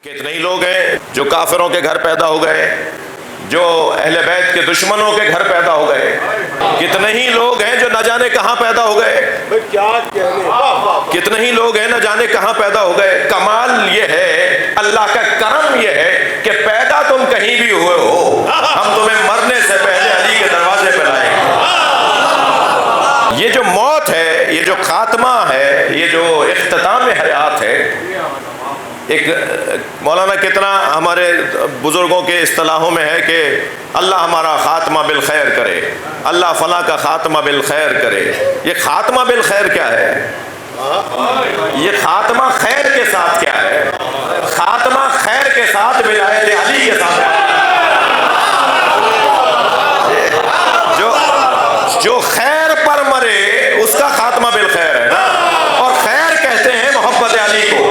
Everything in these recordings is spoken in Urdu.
کتنے ہی لوگ ہیں جو کافروں کے گھر پیدا ہو گئے، جو اہل بیت کے دشمنوں کے گھر پیدا ہو گئے، کتنے ہی لوگ ہیں جو نہ جانے کہاں پیدا ہو گئے، کتنے ہی لوگ ہیں نہ جانے کہاں پیدا ہو گئے۔ کمال یہ ہے، اللہ کا کرم یہ ہے کہ پیدا تم کہیں بھی ہوئے ہو، ہم تمہیں مرنے سے پہلے علی کے دروازے پہ لائیں گے۔ یہ جو موت ہے، یہ جو خاتمہ ہے، یہ جو اختتام حیات ہے، ایک مولانا کتنا ہمارے بزرگوں کے اصطلاحوں میں ہے کہ اللہ ہمارا خاتمہ بالخیر کرے، اللہ فلاں کا خاتمہ بالخیر کرے۔ یہ خاتمہ بالخیر کیا ہے؟ یہ خاتمہ خیر کے ساتھ کیا ہے؟ خاتمہ خیر کے ساتھ ولایت علی کے ساتھ جو خیر پر مرے اس کا خاتمہ بالخیر ہے نا، اور خیر کہتے ہیں محبت علی کو۔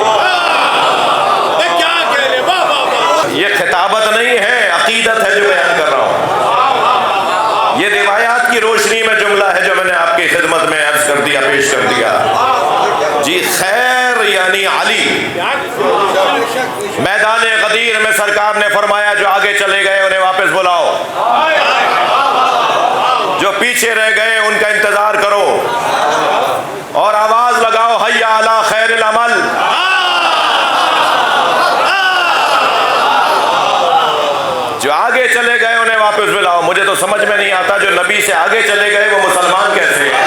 یہ خطابت نہیں ہے، عقیدت ہے جو بیان کر رہا ہوں۔ یہ روایات کی روشنی میں جملہ ہے جو میں نے آپ کی خدمت میں عرض کر دیا، پیش کر دیا۔ جی خیر یعنی علی۔ میدان غدیر میں سرکار نے فرمایا جو آگے چلے گئے انہیں واپس بلاؤ، جو پیچھے رہ گئے ان کا انتظار کرو، اور آواز لگاؤ حی علی خیر العمل۔ جو آگے چلے گئے انہیں واپس بلاؤ۔ مجھے تو سمجھ میں نہیں آتا جو نبی سے آگے چلے گئے وہ مسلمان کیسے ہیں؟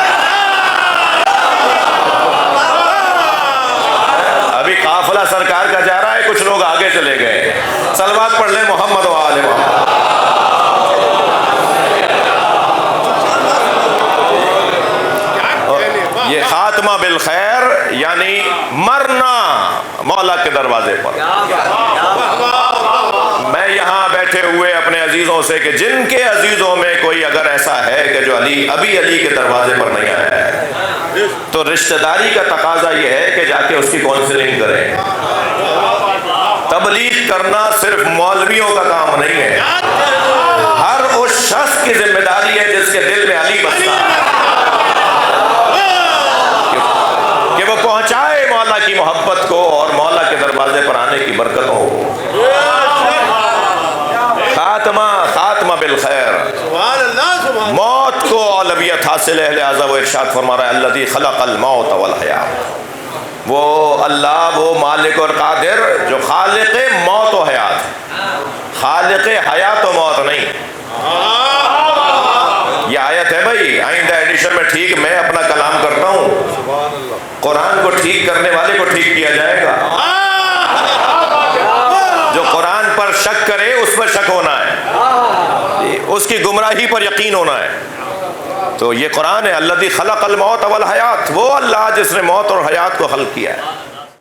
ابھی قافلہ سرکار کا جا رہا ہے، کچھ لوگ آگے چلے گئے۔ صلوات پڑھ لیں محمد و آل محمد۔ یہ خاتمہ بالخیر یعنی مرنا مولا کے دروازے پر۔ میں یہاں بیٹھے ہوئے اپنے عزیزوں سے کہ جن کے عزیزوں میں کوئی اگر ایسا ہے کہ جو ابھی علی کے دروازے پر نہیں آیا ہے، تو رشتہ داری کا تقاضا یہ ہے کہ جا کے اس کی کونسلنگ کریں۔ تبلیغ کرنا صرف مولویوں کا کام نہیں ہے، ہر اس شخص کی ذمہ داری ہے جس کے دل میں علی بستا ہے کہ وہ پہنچائے مولا کی محبت کو اور مولا کے دروازے پر آنے کی برکتوں کو۔ خاتمہ بالخیر، موت کو اولویت حاصل ہے، لہذا وہ ارشاد فرما رہا ہے الذی خلق الموت والحیات۔ وہ اللہ، وہ مالک اور قادر جو خالق موت و حیات ہے، خالق حیات و موت نہیں۔ یہ آیت ہے بھائی، آئندہ ایڈیشن میں ٹھیک میں اپنا کلام کرتا ہوں، قرآن کو ٹھیک کرنے والے کو ٹھیک کیا جائے گا۔ جو قرآن پر شک کرے اس پر شک ہونا ہے، اس کی گمراہی پر یقین ہونا ہے۔ تو یہ قرآن ہے الذی خلق الموت والحیات، وہ اللہ جس نے موت اور حیات کو خلق کیا ہے۔